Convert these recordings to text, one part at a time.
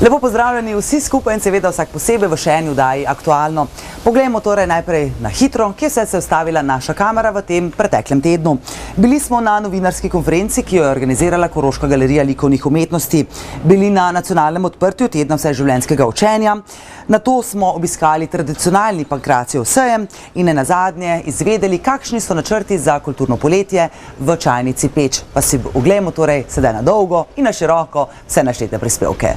Lepo pozdravljeni vsi skupaj in seveda vsak posebej v še eni oddaji Aktualno. Poglejmo torej najprej na hitro, kje se je ustavila naša kamera v tem preteklem tednu. Bili smo na novinarski konferenci, ki jo je organizirala Koroška galerija likovnih umetnosti. Bili na nacionalnem odprtju tedna vseživljenjskega učenja. Nato smo obiskali tradicionalni Pankracijev sejem in nenazadnje izvedeli, kakšni so načrti za kulturno poletje v Čajnici Peč. Pa si oglejmo torej sedaj na dolgo in na široko vse naštete prispevke.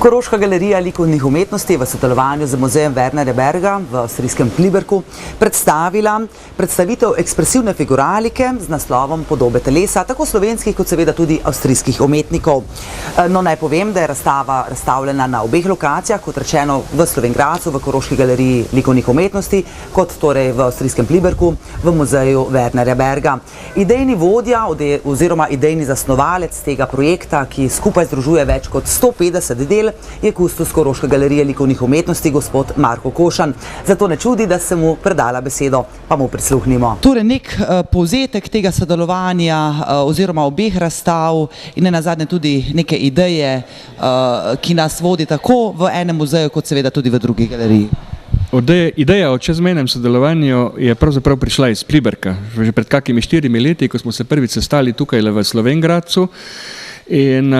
Koroška galerija likovnih umetnosti v sodelovanju z muzejem Wernerja Berga v avstrijskem Pliberku predstavila predstavitev ekspresivne figuralike z naslovom Podobe telesa, tako slovenskih kot seveda tudi avstrijskih umetnikov. No, naj povem, da je razstava razstavljena na obeh lokacijah, kot rečeno v Slovenj Gradcu, v Koroški galeriji likovnih umetnosti, kot torej v avstrijskem Pliberku, v muzeju Wernerja Berga. Idejni vodja oziroma idejni zasnovalec tega projekta, ki skupaj združuje več kot 150 del, je kustos Koroške galerije likovnih umetnosti, gospod Marko Košan. Zato ne čudi, da se mu predala besedo, pa mu prisluhnimo. Torej, nek povzetek tega sodelovanja oziroma obeh razstav in nenazadnje tudi neke ideje, ki nas vodi tako v enem muzeju, kot seveda tudi v drugi galeriji. Ideja o čezmejnem sodelovanju je pravzaprav prišla iz Pliberka. Že pred kakimi 4 leti, ko smo se prvič sestali tukaj v Slovenj Gradcu in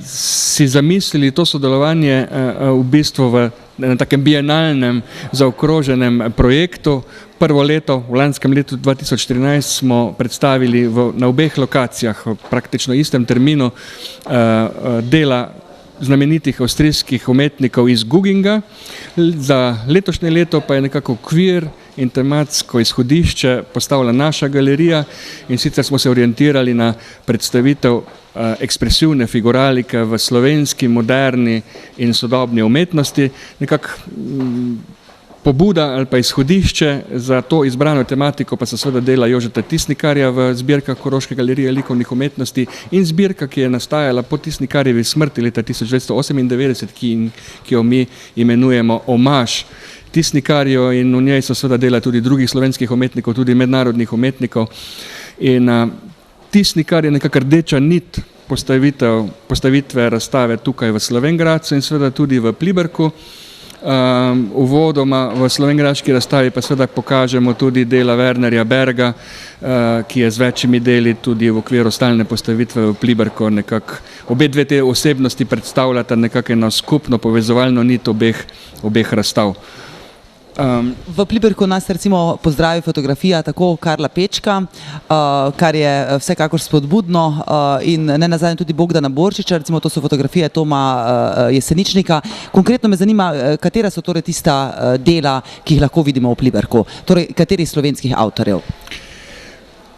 si zamislili to sodelovanje v bistvu na takem bienalnem zaokroženem projektu. Prvo leto, v lanskem letu 2014, smo predstavili na obeh lokacijah, praktično istem terminu, dela znamenitih avstrijskih umetnikov iz Gugginga. Za letošnje leto pa je nekako okvir in tematsko izhodišče postavila naša galerija in sicer smo se orientirali na predstavitev ekspresivne figuralike v slovenski, moderni in sodobni umetnosti. Nekako pobuda ali pa izhodišče za to izbrano tematiko pa se seveda dela Jožeta Tisnikarja v zbirkah Koroške galerije likovnih umetnosti in zbirka, ki je nastajala po Tisnikarjevi smrti leta 1998, ki jo mi imenujemo Omaž Tisnikarju, in v njej so seveda dela tudi drugih slovenskih umetnikov, tudi mednarodnih umetnikov. In Tisnikar je nekako rdeča nit postavitve razstave tukaj v Slovenj Gradcu in seveda tudi v Pliberku. Uvodoma v slovenjgraški razstavi pa seveda pokažemo tudi dela Wernerja Berga, ki je z večjimi deli tudi v okviru stalne postavitve v Pliberku. Obe dve te osebnosti predstavljata nekako eno skupno povezovalno nit obeh razstav. V Pliberku nas recimo pozdravi fotografija tako Karla Pečka, kar je vsekakor spodbudno, in nenazadnje tudi Bogdana Borčiča, recimo to so fotografije Toma Jeseničnika. Konkretno me zanima, katera so torej tista dela, ki jih lahko vidimo v Pliberku, torej katerih slovenskih avtorjev?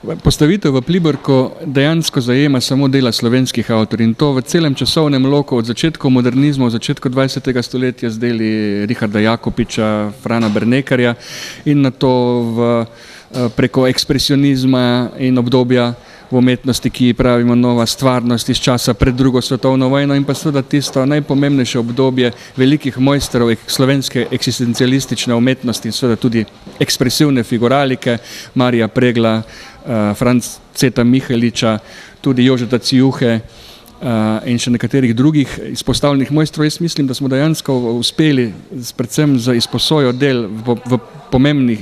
Postavitev v Pliberku dejansko zajema samo dela slovenskih avtorjev in to v celem časovnem loku od začetka modernizma, od začetka 20. stoletja z deli Richarda Jakopiča, Frana Bernekarja in nato preko ekspresionizma in obdobja v umetnosti, ki pravimo nova stvarnost iz časa pred drugo svetovno vojno, in pa seveda tisto najpomembnejše obdobje velikih mojstrov slovenske eksistencialistične umetnosti in seveda tudi ekspresivne figuralike, Marija Pregla, Franceta Miheliča, tudi Jožeta Cijuhe in še nekaterih drugih izpostavljenih mojstrov. Jaz mislim, da smo dejansko uspeli predvsem z izposojo del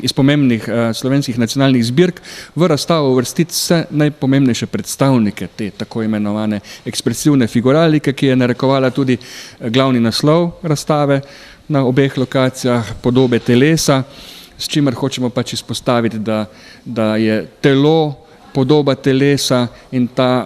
iz pomembnih slovenskih nacionalnih zbirk v razstavo uvrstiti vse najpomembnejše predstavnike te tako imenovane ekspresivne figuralike, ki je narekovala tudi glavni naslov razstave na obeh lokacijah, Podobe telesa, s čimer hočemo pač izpostaviti, da je telo podoba telesa in ta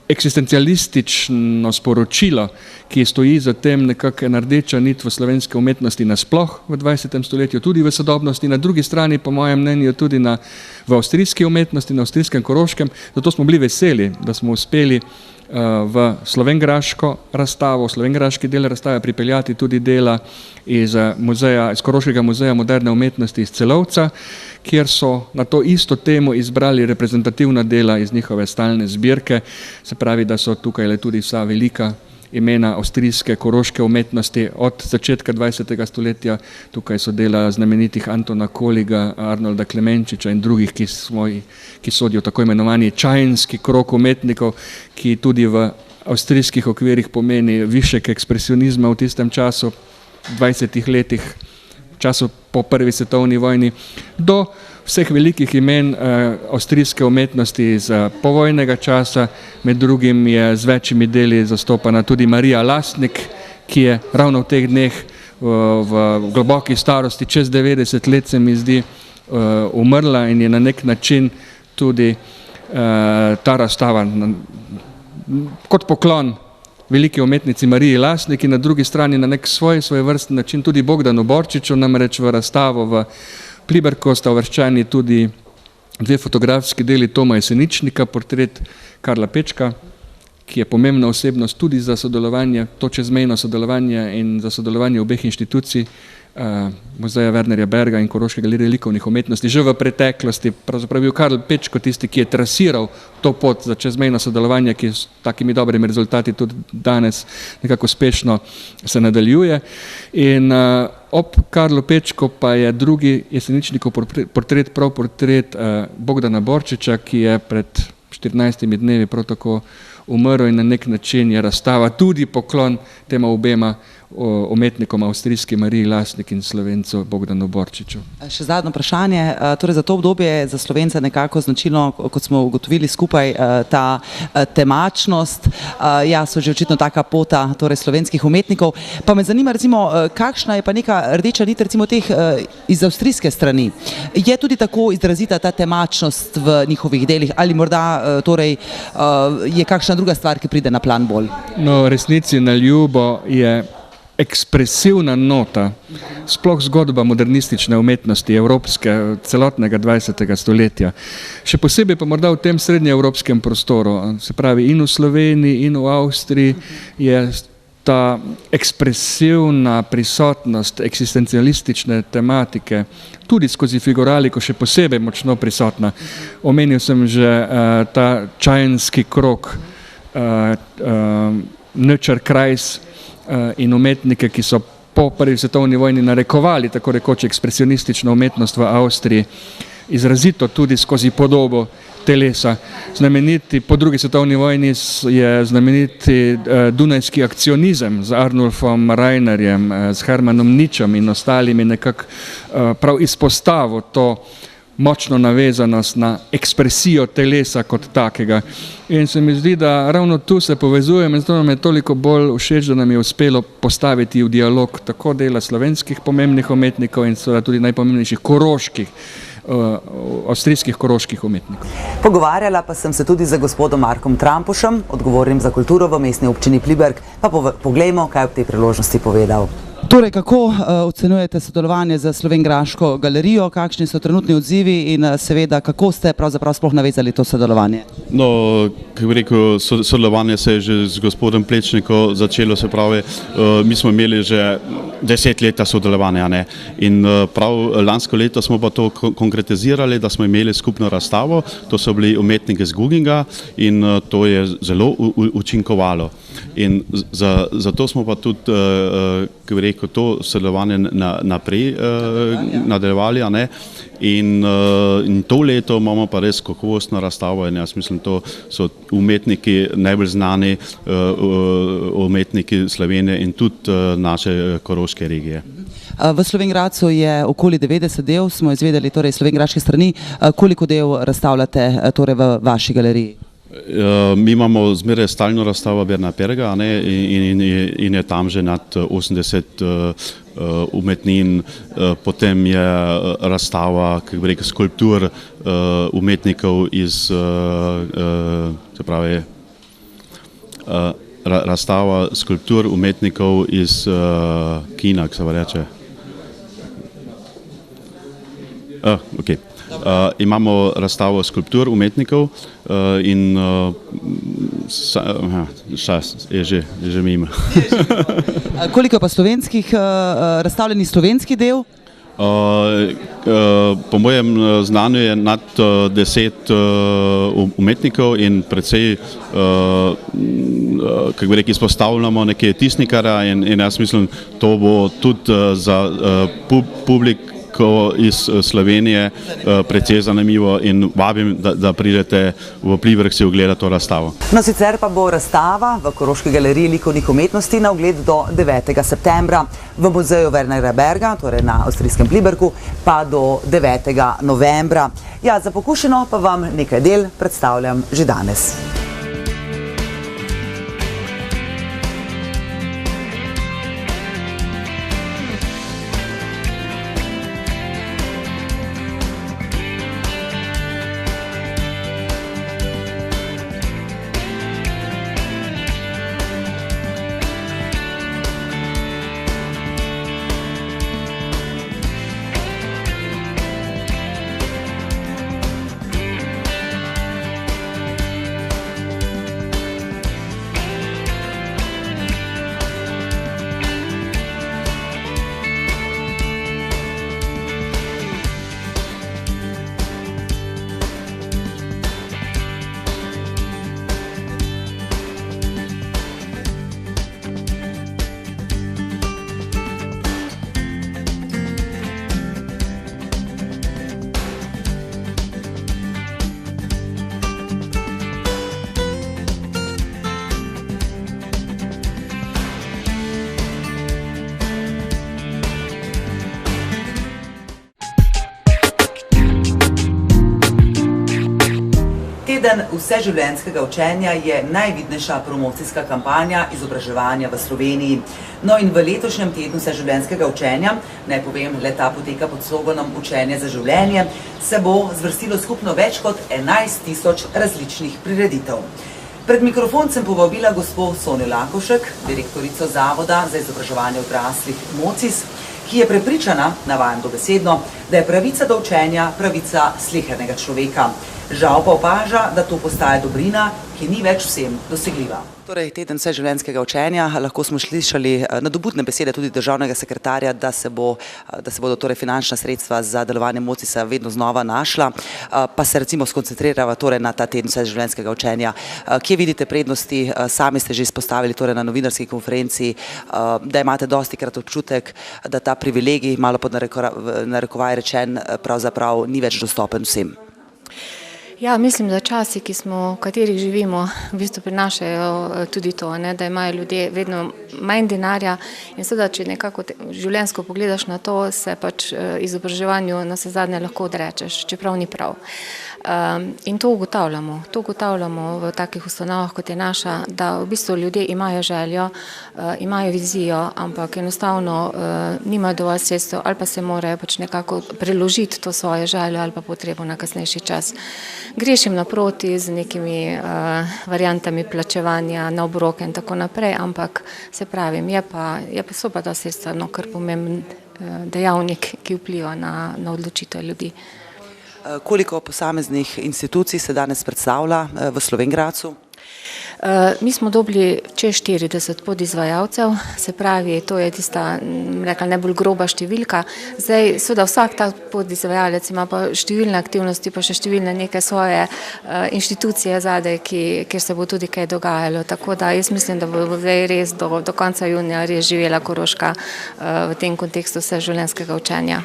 eksistencialistično sporočilo, ki stoji za tem nekako ena rdeča nit v slovenske umetnosti nasploh v 20. stoletju, tudi v sodobnosti, na drugi strani po mojem mnenju tudi v avstrijski umetnosti, na avstrijskem Koroškem. Zato smo bili veseli, da smo uspeli v slovenjgraško razstavo, v slovenjgraški del razstave pripeljati tudi dela iz Koroškega muzeja moderne umetnosti iz Celovca, kjer so na to isto temo izbrali reprezentativna dela iz njihove stalne zbirke. Se pravi, da so tukaj tudi vsa velika imena avstrijske koroške umetnosti od začetka 20. stoletja. Tukaj so dela znamenitih Antona Koliga, Arnolda Klemenčiča in drugih, ki sodijo tako imenovani čajenski krog umetnikov, ki tudi v avstrijskih okvirih pomeni višek ekspresionizma v tistem času, 20 letih, v času po prvi svetovni vojni, do vseh velikih imen avstrijske umetnosti iz povojnega časa. Med drugim je z večjimi deli zastopana tudi Marija Lastnik, ki je ravno v teh dneh v globoki starosti, čez 90 let se mi zdi, umrla in je na nek način tudi ta razstava kot poklon veliki umetnici Mariji Lastnik in na drugi strani na nek svojvrsten način tudi Bogdanu Borčiču, namreč v razstavo v Pliberku sta uvrščeni tudi dve fotografski deli Toma Jeseničnika, portret Karla Pečka, ki je pomembna osebnost tudi za sodelovanje, to čezmejno sodelovanje in za sodelovanje obeh inštitucij, Muzeja Wernerja Berga in Koroške galerije likovnih umetnosti. Že v preteklosti pravzaprav bil Karl Pečko tisti, ki je trasiral to pot za čezmejno sodelovanje, ki s takimi dobrimi rezultati tudi danes nekako uspešno se nadaljuje. In ob Karlu Pečko pa je drugi Jeseničnikov portret, prav portret Bogdana Borčiča, ki je pred 14 dnevi prav tako umrl in na nek način je razstava tudi poklon tema obema umetnikom, avstrijski Mariji Lastnik in Slovencu Bogdanu Borčiču. Še zadnje vprašanje, torej za to obdobje je za Slovence nekako značilno, kot smo ugotovili skupaj, ta temačnost, ja, so že očitno taka pota torej slovenskih umetnikov, pa me zanima recimo, kakšna je pa neka rdeča nit recimo teh iz avstrijske strani. Je tudi tako izrazita ta temačnost v njihovih delih ali morda torej je kakšna druga stvar, ki pride na plan bolj? No, resnici na ljubo je ekspresivna nota, sploh zgodba modernistične umetnosti evropske celotnega 20. stoletja. Še posebej pa morda v tem srednjeevropskem prostoru, se pravi in v Sloveniji in v Avstriji je ta ekspresivna prisotnost eksistencialistične tematike tudi skozi figuraliko še posebej močno prisotna. Omenil sem že ta čajenski krog, Nöčer-Kreis in umetnike, ki so po prvi svetovni vojni narekovali tako rekoč ekspresionistično umetnost v Avstriji, izrazito tudi skozi podobo telesa. Znameniti po drugi svetovni vojni je znameniti dunajski akcionizem z Arnulfom Rainerjem, z Hermanom Ničem in ostalimi nekako prav izpostavil to močno navezanost na ekspresijo telesa kot takega. In se mi zdi, da ravno tu se povezujemo in zato nam je toliko bolj všeč, da nam je uspelo postaviti v dialog tako dela slovenskih pomembnih umetnikov in seveda tudi najpomembnejših koroških, avstrijskih koroških umetnikov. Pogovarjala pa sem se tudi z gospodom Markom Trampušem, odgovornim za kulturo v mestni občini Pliberk, pa poglejmo, kaj je ob tej priložnosti povedal. Torej, kako ocenjujete sodelovanje z Slovenjgraško galerijo, kakšni so trenutni odzivi in seveda, kako ste pravzaprav sploh navezali to sodelovanje? No, kako bi rekel, sodelovanje se je že z gospodom Plečnikom začelo, se pravi, mi smo imeli že 10 leta sodelovanja, ne? In prav lansko leto smo pa to konkretizirali, da smo imeli skupno razstavo, to so bili umetniki z Guginga in to je zelo učinkovalo. In zato smo pa tudi, kako bi rekel, to sodelovanje naprej nadaljevali, ne? In to leto imamo pa res kakovostno razstavo in jaz mislim, to so umetniki, najbolj znani umetniki Slovenije in tudi naše koroške regije. V Slovenjgradcu je okoli 90 del, smo izvedeli torej slovenjgraške strani. Koliko del razstavljate torej v vaši galeriji? Mi imamo zmeraj stalno razstavo Berna Perga, ne, in je tam že nad 80 umetnin, potem je razstava, kako bi rekel, skulptur umetnikov iz, se pravi, razstava skulptur umetnikov iz kina, kako se pa reče. Okay. Imamo razstavo skulptur umetnikov in je že mimo. Koliko je pa slovenskih, razstavljenih slovenski del? Po mojem znanju je nad 10 umetnikov in precej, kako bi rekli, izpostavljamo neke tisnikarja in jaz mislim, to bo tudi za publiko iz Slovenije precej zanimivo in vabim, da pridete v Pliberk si ogledati to razstavo. No, sicer pa bo razstava v Koroški galeriji likovnih umetnosti na ogled do 9. septembra, v muzeju Wernera Berga, torej na avstrijskem Pliberku, pa do 9. novembra. Ja, za pokušino pa vam nekaj del predstavljam že danes. Teden vseživljenjskega učenja je najvidnejša promocijska kampanja izobraževanja v Sloveniji. No in v letošnjem tednu vseživljenjskega učenja, naj povem, le-ta poteka pod sloganom Učenje za življenje, se bo zvrstilo skupno več kot 11.000 različnih prireditev. Pred mikrofon sem povabila gospo Sonjo Lakovšek, direktorico Zavoda za izobraževanje odraslih MOCIS, ki je prepričana, navajam dobesedno, da je pravica do učenja pravica slehernega človeka. Žal pa opaža, da to postaja dobrina, ki ni več vsem dosegljiva. Torej, teden vseživljenjskega učenja, lahko smo slišali nadobudne besede tudi državnega sekretarja, da se bodo torej finančna sredstva za delovanje MOCIS-a vedno znova našla, pa se recimo skoncentrirava torej na ta teden vseživljenjskega učenja. Kje vidite prednosti? Sami ste že izpostavili torej na novinarski konferenci, da imate dostikrat občutek, da ta privilegij, malo pod narekovaj rečen, pravzaprav ni več dostopen vsem. Ja, mislim, da časi, v katerih živimo, v bistvu prinašajo tudi to, da imajo ljudje vedno manj denarja in seveda, če nekako življenjsko pogledaš na to, se pač izobraževanju navsezadnje lahko odrečeš, čeprav ni prav. In to ugotavljamo v takih ustanovah, kot je naša, da v bistvu ljudje imajo željo, imajo vizijo, ampak enostavno nimajo dovolj sredstev ali pa se morajo pač nekako preložiti to svoje željo ali pa potrebo na kasnejši čas. Grešim naproti z nekimi variantami plačevanja na obroke in tako naprej, ampak se pravim, so pa ta sredstva kar pomemben dejavnik, ki vpliva na odločitev ljudi. Koliko posameznih institucij se danes predstavlja v Slovenj Gradcu? Mi smo dobili čez 40 podizvajalcev, se pravi, to je tista najbolj groba številka. Zdaj, seveda vsak ta podizvajalec ima pa številne aktivnosti, pa še številne neke svoje inštitucije zadaj, kjer se bo tudi kaj dogajalo. Tako da jaz mislim, da bo zdaj res do konca junija res živela Koroška v tem kontekstu vseživljenjskega učenja.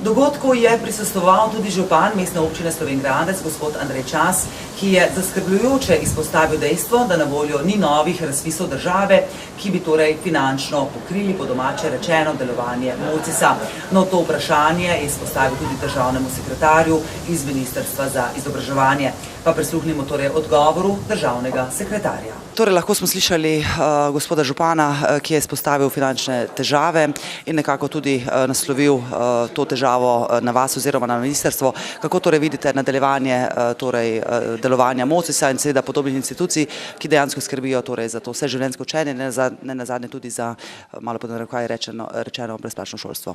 Dogodku je prisostvoval tudi župan mestne občine Slovenj Gradec, gospod Andrej Čas, ki je zaskrbljujoče izpostavil dejstvo, da na voljo ni novih razpisov države, ki bi torej finančno pokrili, po domače rečeno, delovanje MOCIS-a. No, to vprašanje je izpostavil tudi državnemu sekretarju iz Ministrstva za izobraževanje. Pa prisluhnimo torej odgovoru državnega sekretarja. Torej, lahko smo slišali gospoda župana, ki je izpostavil finančne težave in nekako tudi naslovil to težavo na vas oziroma na ministrstvo. Kako torej vidite nadaljevanje delovanja MOCIS-a in seveda podobnih institucij, ki dejansko skrbijo torej za to vseživljenjsko učenje, ne nazadnje tudi za, malo pod narekovaj rečeno, brezplačno šolstvo?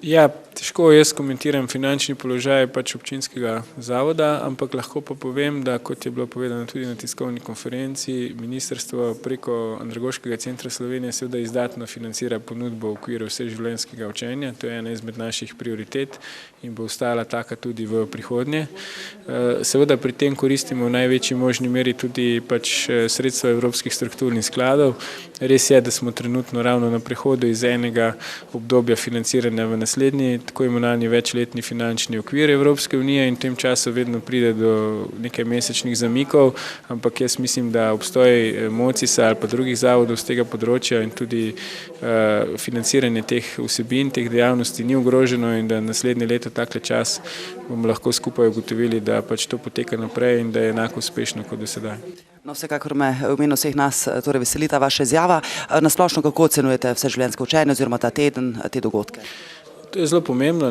Ja, težko jaz komentiram finančni položaj občinskega zavoda, ampak lahko pa povem, da kot je bilo povedano tudi na tiskovni konferenci, ministrstvo preko Andragoškega centra Slovenije seveda izdatno financira ponudbo v okviru vseživljenjskega učenja. To je ena izmed naših prioritet in bo ostala taka tudi v prihodnje. Seveda pri tem koristimo v največji možni meri tudi sredstva evropskih strukturnih skladov. Res je, da smo trenutno ravno na prehodu iz enega obdobja financiranja v naslednji, tako imenovani večletni finančni okvir Evropske unije, in v tem času vedno pride do nekaj mesečnih zamikov, ampak jaz mislim, da obstoj MOCIS-a ali pa drugih zavodov z tega področja in tudi financiranje teh vsebin, teh dejavnosti ni ogroženo in da naslednje leto takle čas bomo lahko skupaj ugotovili, da to poteka naprej in da je enako uspešno kot do sedaj. No, vsekakor me v imenu vseh nas veseli ta vaša izjava. Na splošno, kako ocenjujete vseživljenjsko učenje oziroma ta teden, te dogodke? To je zelo pomembno,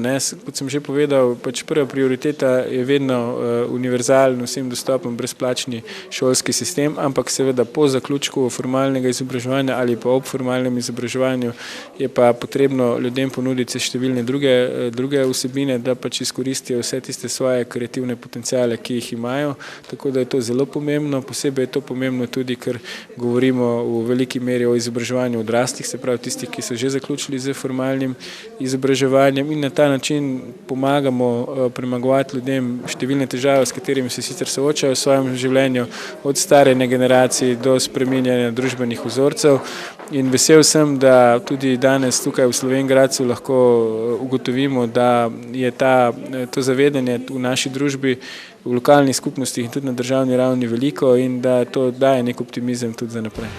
kot sem že povedal, prva prioriteta je vedno univerzalen, vsem dostopen, brezplačni šolski sistem, ampak seveda po zaključku formalnega izobraževanja ali pa ob formalnem izobraževanju je pa potrebno ljudem ponuditi številne druge vsebine, da izkoristijo vse tiste svoje kreativne potenciale, ki jih imajo, tako da je to zelo pomembno. Posebej je to pomembno tudi, ker govorimo v veliki meri o izobraževanju odraslih, se pravi tistih, ki so že zaključili z formalnim izobraževanjem, in na ta način pomagamo premagovati ljudem številne težave, s katerimi se sicer soočajo v svojem življenju, od starejne generacije do spreminjanja družbenih vzorcev. In vesel sem, da tudi danes tukaj v Slovenj Gradcu lahko ugotovimo, da je to zavedanje v naši družbi, v lokalnih skupnostih in tudi na državni ravni veliko in da to daje nek optimizem tudi za naprej.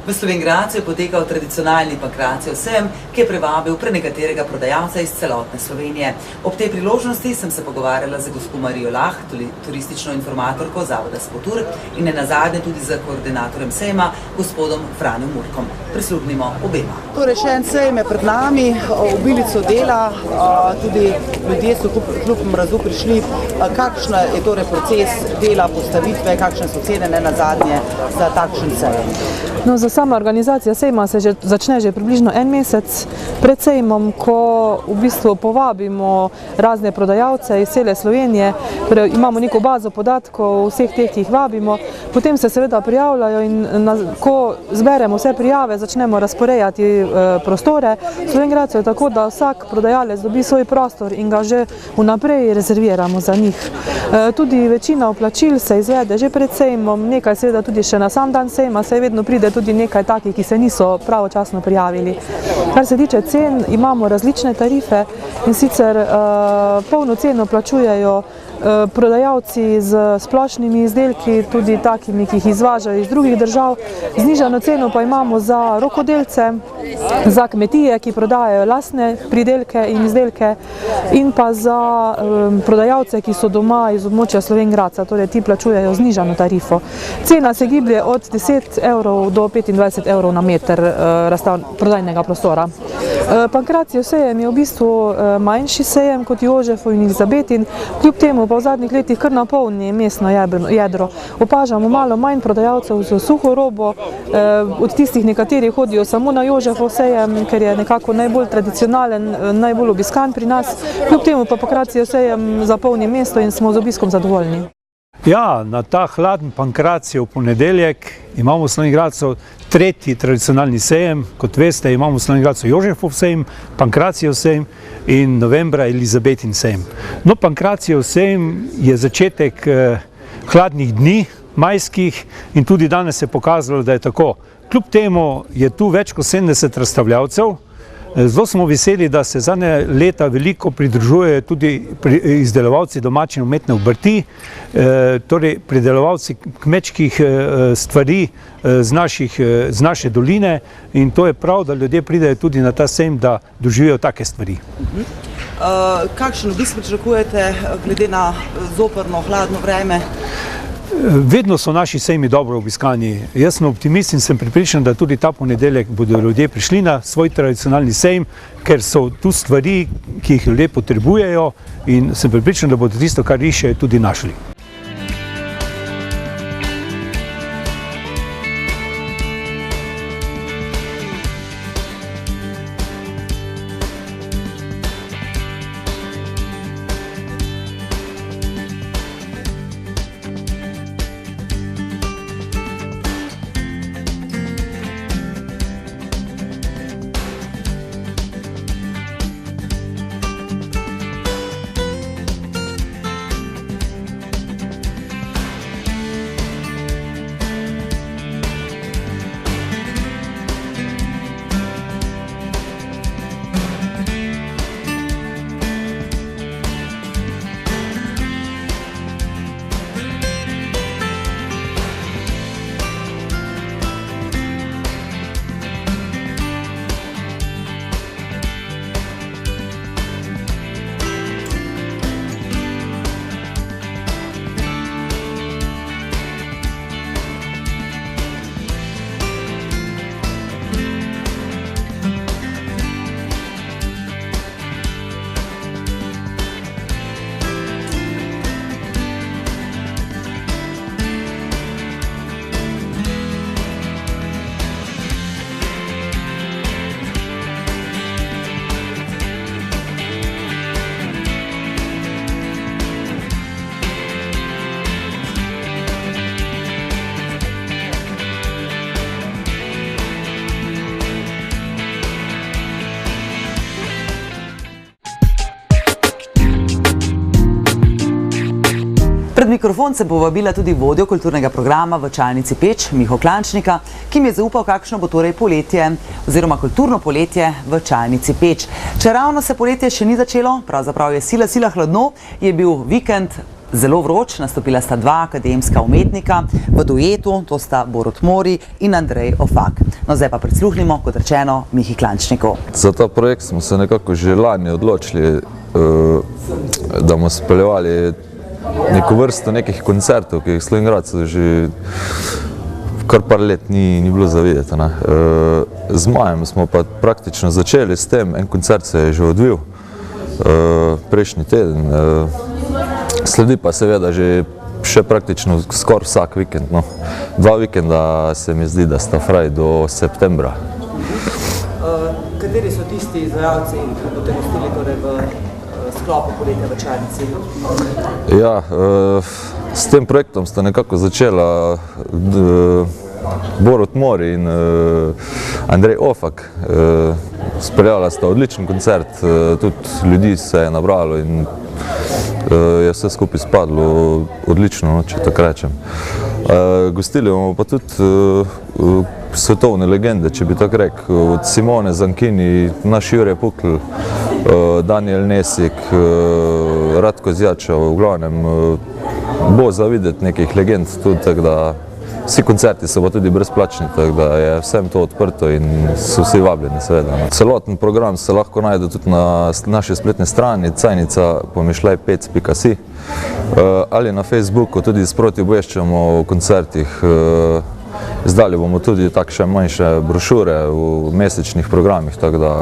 V Slovenj Gradcu je potekal tradicionalni Pankracijev sejem, ki je privabil prenekaterega prodajalca iz celotne Slovenije. Ob tej priložnosti sem se pogovarjala z gospo Marijo Lah, turistično informatorko Zavoda Spotur in nenazadnje tudi z koordinatorjem sejma, gospodom Franjo Murkom. Prisluhnimo obema. Torej, še en sejem je pred nami, obilico dela, tudi ljudje so kljub mrazu prišli. Kakšen je torej proces dela, postavitve, kakšne so cene nenazadnje za takšen sejem? No, za sama organizacija sejma se začne že približno en mesec pred sejmom, ko v bistvu povabimo razne prodajalce iz cele Slovenije, torej imamo neko bazo podatkov vseh teh, ki jih vabimo, potem se seveda prijavljajo in ko zberemo vse prijave, začnemo razporejati prostore. V Slovenj Gradcu je tako, da vsak prodajalec dobi svoj prostor in ga že vnaprej rezerviramo za njih. Tudi večina vplačil se izvede že pred sejmom, nekaj seveda tudi še na sam dan sejma, saj vedno pride tudi nekaj takih, ki se niso pravočasno prijavili. Kar se tiče cen, imamo različne tarife in sicer polno ceno plačujejo prodajalci z splošnimi izdelki, tudi takimi, ki jih izvažajo iz drugih držav. Znižano ceno pa imamo za rokodelce, za kmetije, ki prodajajo lastne pridelke in izdelke, in pa za prodajalce, ki so doma iz območja Slovenj Gradca, torej ti plačujejo znižano tarifo. Cena se giblje od 10 evrov do 25 evrov na meter prodajnega prostora. Pankracijev sejem je v bistvu manjši sejem kot Jožefov in Elizabetin, kljub temu pa v zadnjih letih kar napolni mestno jedro. Opažamo malo manj prodajalcev z suho robo, od tistih nekateri hodijo samo na Jožefov sejem, ker je nekako najbolj tradicionalen, najbolj obiskan pri nas, kljub temu pa Pankracijev sejem zapolni mesto in smo z obiskom zadovoljni. Ja, na ta hladen Pankracijev v ponedeljek imamo v Slovenj Gradcu tretji tradicionalni sejem. Kot veste, imamo v Slovenj Gradcu Jožefov sejem, Pankracijev sejem in novembra Elizabetin sejem. No, Pankracijev sejem je začetek hladnih dni, majskih, in tudi danes se je pokazalo, da je tako. Kljub temu je tu več kot 70 razstavljavcev. Zelo smo veseli, da se zadnje leta veliko pridružujejo tudi izdelovalci domače umetne obrti, torej pridelovalci kmečkih stvari z naše doline, in to je prav, da ljudje pridejo tudi na ta sejem, da doživijo take stvari. Kakšen obisk pričakujete glede na zoprno, hladno vreme? Vedno so naši sejmi dobro obiskani. Jaz sem optimist in sem prepričan, da tudi ta ponedeljek bodo ljudje prišli na svoj tradicionalni sejem, ker so tu stvari, ki jih ljudje potrebujejo, in sem prepričan, da bodo tisto, kar iščejo, tudi našli. Pred mikrofon sem povabila tudi vodjo kulturnega programa v Čajnici Peč, Miho Klančnika, ki mi je zaupal, kakšno bo torej poletje oziroma kulturno poletje v Čajnici Peč. Če ravno se poletje še ni začelo, pravzaprav je sila hladno, je bil vikend zelo vroč, nastopila sta dva akademska umetnika v duetu, to sta Borut Mori in Andrej Ofak. No, zdaj pa prisluhnimo, kot rečeno, Mihi Klančniku. Za ta projekt smo se nekako že lani odločili, da bomo speljevali neko vrsto nekih koncertov, ki jih v Slovenj Gradcu že kar par let ni bilo za videti. Z majem smo pa praktično začeli s tem, en koncert se je že odvil prejšnji teden, sledi pa seveda že še praktično skoraj vsak vikend. No. 2 vikenda se mi zdi, da sta fraj do septembra. Kateri so tisti izvajalci, ki boste gostili torej v sklopu poletja v Čajnici? Ja, s tem projektom sta nekako začela Borut Mori in Andrej Ofak. Speljala sta odličen koncert, tudi ljudi se je nabralo in je vse skupaj spadlo odlično, če tako rečem. Gostili bomo pa tudi svetovne legende, če bi tako rekel, od Simone Zankini, naš Jure Pukl, Daniel Nesik, Ratko Zjačev, v glavnem bo za videti nekih legend tudi, tako da vsi koncerti so pa tudi brezplačni, tako da je vsem to odprto in so vsi vabljeni seveda. Celoten program se lahko najde tudi na naši spletni strani cajnica.pec.si ali na Facebooku, tudi sproti obveščamo o koncertih. Izdali bomo tudi takšne manjše brošure v mesečnih programih, tako da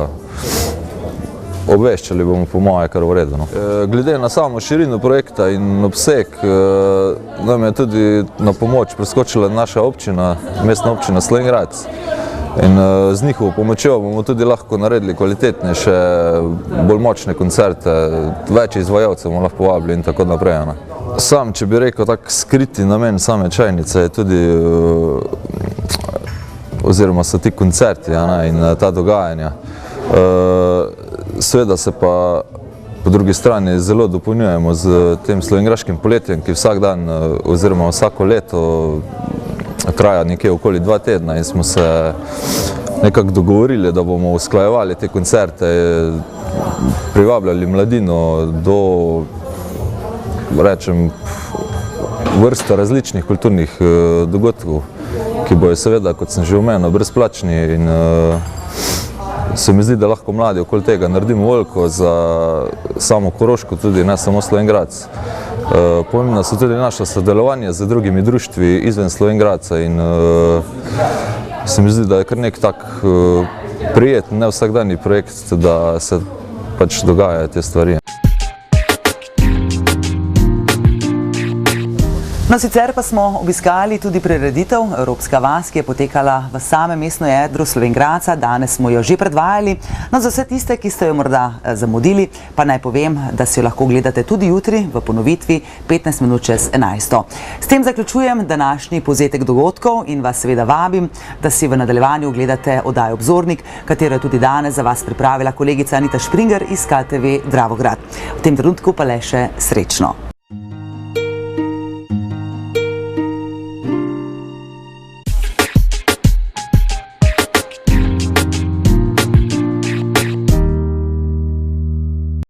obveščali bomo po moje kar v redu. No. Glede na samo širino projekta in obseg, nam je tudi na pomoč priskočila naša občina, mestna občina Slovenj Gradec. In z njihovo pomočjo bomo tudi lahko naredili kvalitetnejše, bolj močne koncerte, več izvajalcev bomo lahko povabili in tako naprej. Ne. Sam, če bi rekel, tak skriti namen same čajnice je tudi, oziroma so ti koncerti in ta dogajanja. Seveda se pa po drugi strani zelo dopolnjujemo z tem slovenjgraškim poletjem, ki vsak dan oziroma vsako leto traja nekje okoli 2 tedna in smo se nekako dogovorili, da bomo usklajevali te koncerte, privabljali mladino do, rečem, vrste različnih kulturnih dogodkov, ki bojo seveda, kot sem že omenil, brezplačni in se mi zdi, da lahko mladi okoli tega naredimo veliko za samo Koroško, tudi ne samo Slovenj Gradec. Pomembno so tudi naše sodelovanje z drugimi društvi izven Slovenj Gradca in se mi zdi, da je kar nek tak prijeten, ne vsakdanji projekt, da se pač dogajajo te stvari. No, sicer pa smo obiskali tudi prireditev Evropska vas, ki je potekala v samem mestnem jedru Slovenj Gradca. Danes smo jo že predvajali. No, za vse tiste, ki ste jo morda zamudili, pa naj povem, da si jo lahko gledate tudi jutri v ponovitvi 15 minut čez 11. S tem zaključujem današnji povzetek dogodkov in vas seveda vabim, da si v nadaljevanju gledate oddajo Obzornik, katero je tudi danes za vas pripravila kolegica Anita Špringer iz KTV Dravograd. V tem trenutku pa le še srečno.